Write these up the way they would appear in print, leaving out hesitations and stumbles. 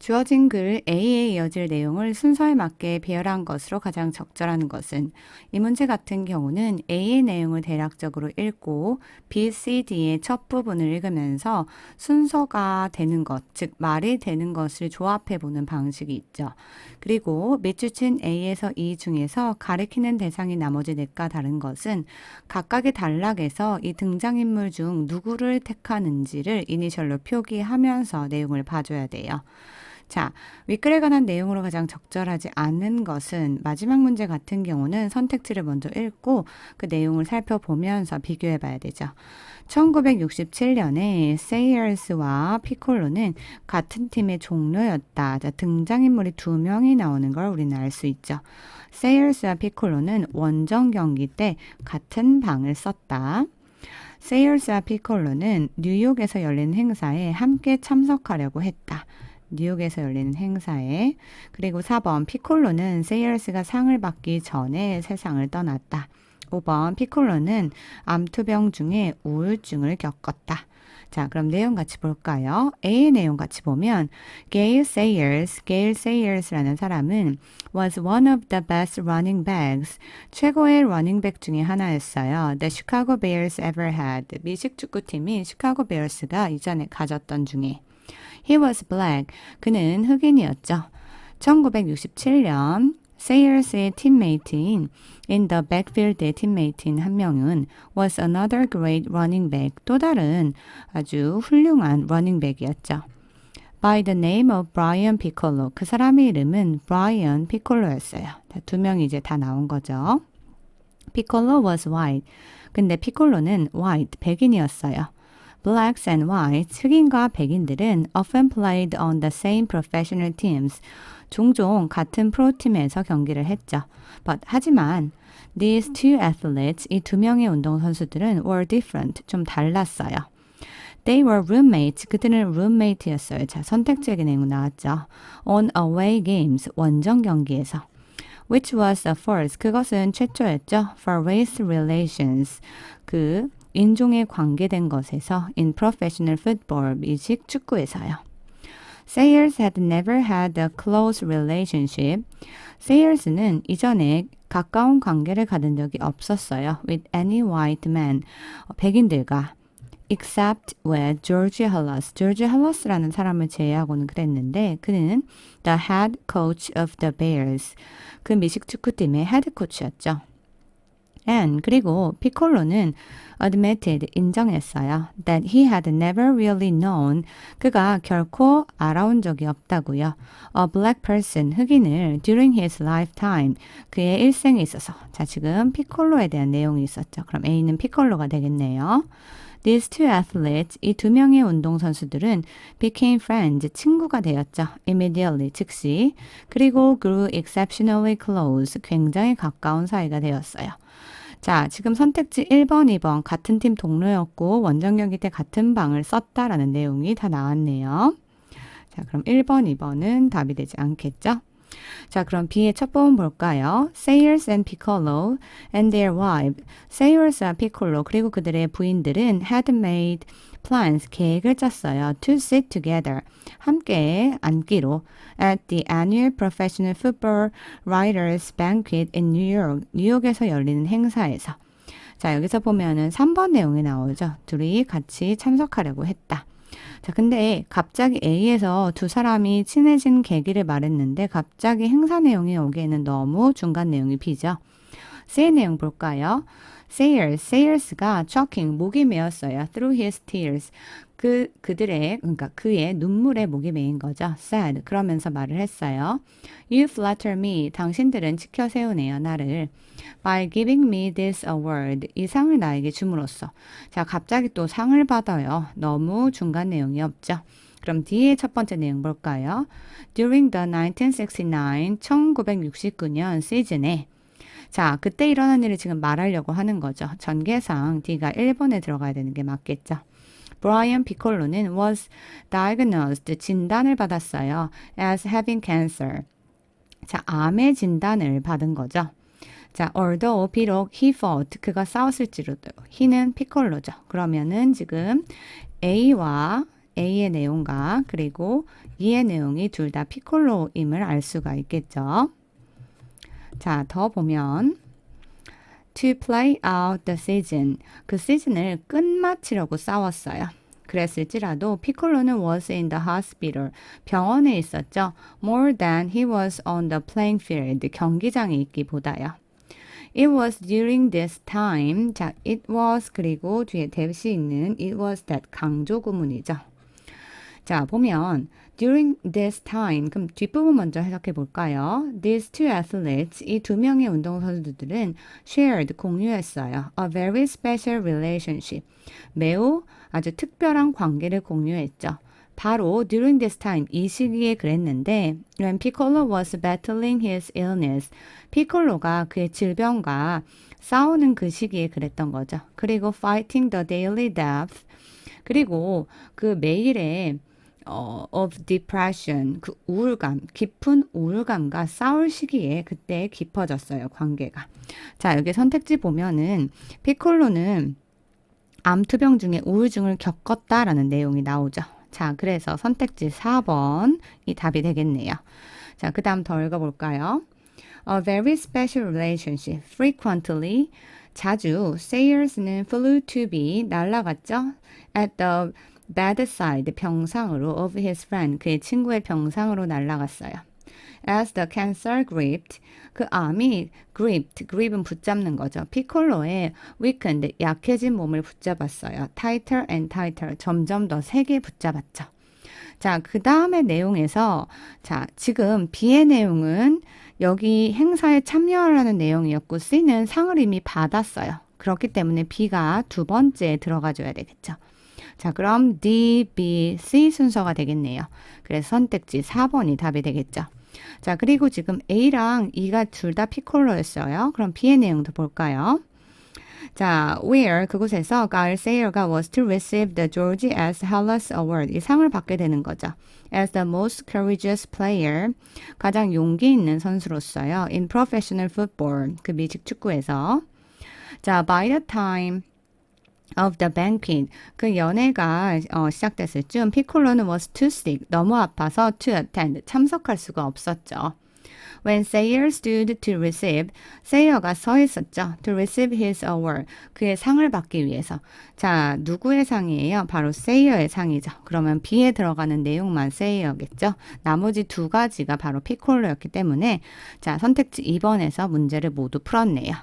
주어진 글 A에 이어질 내용을 순서에 맞게 배열한 것으로 가장 적절한 것은 이 문제 같은 경우는 A의 내용을 대략적으로 읽고 B, C, D의 첫 부분을 읽으면서 순서가 되는 것, 즉 말이 되는 것을 조합해 보는 방식이 있죠. 그리고 밑줄친 A에서 E 중에서 가리키는 대상이 나머지 넷과 다른 것은 각각의 단락에서 이 등장인물 중 누구를 택하는지를 이니셜로 표기하면서 내용을 봐줘야 돼요. 자, 윗글에 관한 내용으로 가장 적절하지 않은 것은 마지막 문제 같은 경우는 선택지를 먼저 읽고 그 내용을 살펴보면서 비교해 봐야 되죠. 1967년에 세이얼스와 피콜로는 같은 팀의 종료였다. 자, 등장인물이 2명이 나오는 걸 우리는 알 수 있죠. 세이얼스와 피콜로는 원정 경기 때 같은 방을 썼다. 세이얼스와 피콜로는 뉴욕에서 열린 행사에 함께 참석하려고 했다. 뉴욕에서 열리는 행사에. 그리고 4번 피콜로는 세이얼스가 상을 받기 전에 세상을 떠났다. 5번 피콜로는 암투병 중에 우울증을 겪었다. 자, 그럼 내용 같이 볼까요? A의 내용 같이 보면 Gail Sayers라는 사람은 was one of the best running backs. 최고의 러닝백 중에 하나였어요. The Chicago Bears ever had. 미식 축구팀이 시카고 베어스가 이전에 가졌던 중에. He was black. 그는 흑인이었죠. 1967년 세이얼스의 팀메이트인 in the backfield의 팀메이트인 한 명은 was another great running back. 또 다른 아주 훌륭한 러닝백이었죠. By the name of Brian Piccolo. 그 사람의 이름은 Brian Piccolo였어요. 2명이 이제 다 나온 거죠. Piccolo was white. 근데 피콜로는 white, 백인이었어요. Blacks and whites, 흑인과 백인들은 often played on the same professional teams. 종종 같은 프로팀에서 경기를 했죠. 하지만 these two athletes, 이 2명의 운동선수들은 were different, 좀 달랐어요. They were roommates, 그들은 roommate였어요. 자, 선택지의 내용 나왔죠. On away games, 원정 경기에서. Which was the first, 그것은 최초였죠. For race relations, 그 인종에 관계된 것에서 in professional football, 미식 축구에서요. Sayers had never had a close relationship. Sayers는 이전에 가까운 관계를 가진 적이 없었어요. With any white man, 백인들과. Except with George Halas. George Halas라는 사람을 제외하고는 그랬는데 그는 the head coach of the Bears. 그 미식 축구팀의 헤드 코치였죠. And 그리고 피콜로는 admitted, 인정했어요. That he had never really known, 그가 결코 알아온 적이 없다고요. A black person, 흑인을 during his lifetime, 그의 일생에 있어서. 자, 지금 피콜로에 대한 내용이 있었죠. 그럼 A는 피콜로가 되겠네요. These two athletes, 이 2명의 운동선수들은 became friends, 친구가 되었죠. Immediately, 즉시. 그리고 grew exceptionally close, 굉장히 가까운 사이가 되었어요. 자, 지금 선택지 1번, 2번 같은 팀 동료였고 원정 경기 때 같은 방을 썼다라는 내용이 다 나왔네요. 자, 그럼 1번, 2번은 답이 되지 않겠죠? 자, 그럼 B의 첫 부분 볼까요? Sayers and Piccolo and their wife. Sayers와 Piccolo 그리고 그들의 부인들은 had made plans, 계획을 짰어요. To sit together, 함께 앉기로 at the annual professional football writers banquet in New York. 뉴욕에서 열리는 행사에서. 자, 여기서 보면은 3번 내용이 나오죠. 둘이 같이 참석하려고 했다. 자, 근데 갑자기 A에서 두 사람이 친해진 계기를 말했는데 갑자기 행사 내용이 오기에는 너무 중간 내용이 비죠. C의 내용 볼까요? Sayers가 choking, 목이 메었어요. Through his tears. 그러니까 그의 눈물에 목이 메인 거죠. Said. 그러면서 말을 했어요. You flatter me. 당신들은 지켜 세우네요, 나를. By giving me this award. 이 상을 나에게 줌으로써. 자, 갑자기 또 상을 받아요. 너무 중간 내용이 없죠. 그럼 D의 첫 번째 내용 볼까요? During the 1969년 시즌에 자, 그때 일어난 일을 지금 말하려고 하는 거죠. 전개상 D가 1번에 들어가야 되는 게 맞겠죠. Brian Piccolo는 was diagnosed, 진단을 받았어요. as having cancer. 자, 암의 진단을 받은 거죠. 자, although 비록 he fought, 그가 싸웠을지라도 he는 피콜로죠. 그러면은 지금 A와 A의 내용과 그리고 이의 내용이 둘 다 피콜로임을 알 수가 있겠죠. 자, 더 보면 to play out the season. 그 시즌을 끝마치려고 싸웠어요. 그랬을지라도 피콜로는 was in the hospital. 병원에 있었죠. More than he was on the playing field. 경기장에 있기보다요. It was during this time. 자, it was 그리고 뒤에 대시 있는 it was that 강조 구문이죠. 자, 보면 during this time 그럼 뒷부분 먼저 해석해 볼까요? These two athletes 이 두 명의 운동선수들은 shared 공유했어요. A very special relationship. 매우 아주 특별한 관계를 공유했죠. 바로 during this time 이 시기에 그랬는데 when Piccolo was battling his illness 피콜로가 그의 질병과 싸우는 그 시기에 그랬던 거죠. 그리고 fighting the daily death 그리고 그 매일의 of depression 그 우울감 깊은 우울감과 싸울 시기에 그때 깊어졌어요 관계가. 자 여기 선택지 보면은 피콜로는 암투병 중에 우울증을 겪었다라는 내용이 나오죠. 자, 그래서 선택지 4번이 답이 되겠네요. 자, 그 다음 더 읽어볼까요? A very special relationship. Frequently, 자주, Sayers는 flew to be, 날아갔죠? At the bedside, 병상으로 of his friend, 그의 친구의 병상으로 날아갔어요. As the cancer gripped, 그 암이 grip은 붙잡는 거죠. 피콜로의 weakened, 약해진 몸을 붙잡았어요. Tighter and tighter, 점점 더 세게 붙잡았죠. 자, 그 다음의 내용에서 자, 지금 B의 내용은 여기 행사에 참여하라는 내용이었고 C는 상을 이미 받았어요. 그렇기 때문에 B가 두 번째에 들어가줘야 되겠죠. 자, 그럼 D, B, C 순서가 되겠네요. 그래서 선택지 4번이 답이 되겠죠. 자, 그리고 지금 A랑 E가 둘 다 피콜로였어요. 그럼 B의 내용도 볼까요? 자, where 그곳에서 가을 세이어가 was to receive the George S. Hellas Award 이 상을 받게 되는 거죠. As the most courageous player 가장 용기 있는 선수로서요. In professional football 그 미식 축구에서 자, by the time of the banquet 그 연회가 시작됐을 즈음 피콜로는 was too sick 너무 아파서 to attend 참석할 수가 없었죠. When Sayer stood to receive 세이어가 서 있었죠. To receive his award 그의 상을 받기 위해서 자 누구의 상이에요? 바로 세이어의 상이죠. 그러면 B에 들어가는 내용만 세이어겠죠. 나머지 두 가지가 바로 피콜로였기 때문에 자 선택지 2번에서 문제를 모두 풀었네요.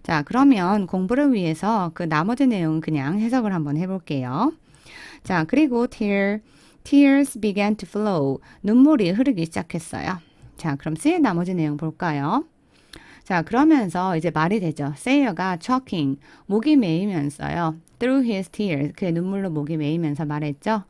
자, 그러면 공부를 위해서 그 나머지 내용 그냥 해석을 한번 해볼게요. 자, 그리고 tears began to flow. 눈물이 흐르기 시작했어요. 자, 그럼 C의 나머지 내용 볼까요? 자, 그러면서 이제 말이 되죠. 세이어가 choking, 목이 메이면서요. through his tears, 그의 눈물로 목이 메이면서 말했죠.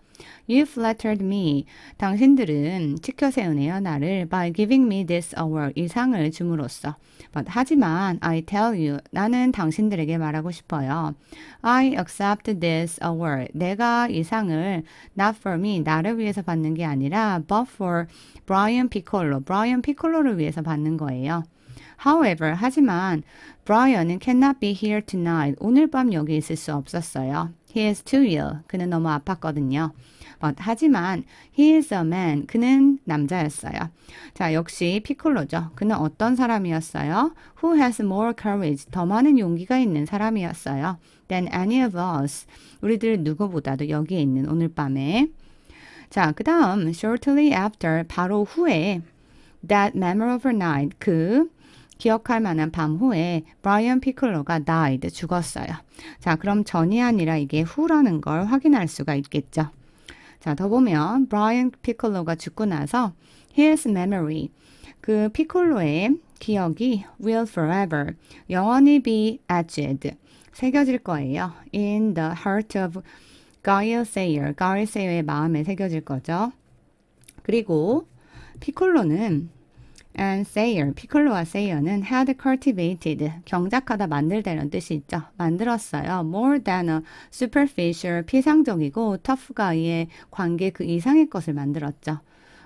You flattered me. 당신들은 치켜세우네요. 나를 by giving me this award. 이 상을 줌으로써. But, 하지만 I tell you. 나는 당신들에게 말하고 싶어요. I accept this award. 내가 이 상을 not for me. 나를 위해서 받는 게 아니라 but for Brian Piccolo. Brian Piccolo를 위해서 받는 거예요. However, 하지만 Brian은 cannot be here tonight. 오늘 밤 여기 있을 수 없었어요. He is too ill. 그는 너무 아팠거든요. But, 하지만 he is a man. 그는 남자였어요. 자, 역시 피콜로죠. 그는 어떤 사람이었어요? Who has more courage. 더 많은 용기가 있는 사람이었어요. Than any of us. 우리들 누구보다도 여기에 있는 오늘 밤에. 자, 그 다음 shortly after 바로 후에 that memorable night 그 기억할 만한 밤 후에 브라이언 피콜로가 died, 죽었어요. 자, 그럼 전이 아니라 이게 후라는 걸 확인할 수가 있겠죠. 자, 더 보면 브라이언 피콜로가 죽고 나서 his memory, 그 피콜로의 기억이 will forever, 영원히 be etched, 새겨질 거예요. in the heart of Gail Sayer, 가일 세이어의 마음에 새겨질 거죠. 그리고 피콜로는 and Sayer, 피콜로와 Sayer는 had cultivated, 경작하다 만들다는 뜻이 있죠. 만들었어요. More than a superficial, 피상적이고 tough guy의 관계 그 이상의 것을 만들었죠.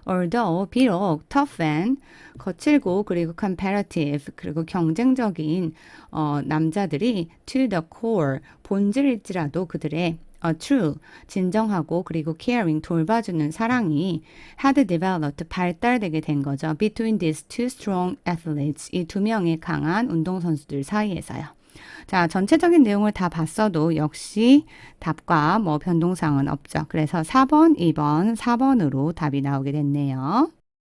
Although, 비록 tough and, 거칠고 그리고 comparative, 그리고 경쟁적인 남자들이 to the core, 본질일지라도 그들의 true, 진정하고 그리고 caring, 돌봐주는 사랑이 had developed, 발달되게 된 거죠. Between these two strong athletes, 이 두 명의 강한 운동선수들 사이에서요. 자, 전체적인 내용을 다 봤어도 역시 답과 뭐 변동사항은 없죠. 그래서 4번, 2번, 4번으로 답이 나오게 됐네요.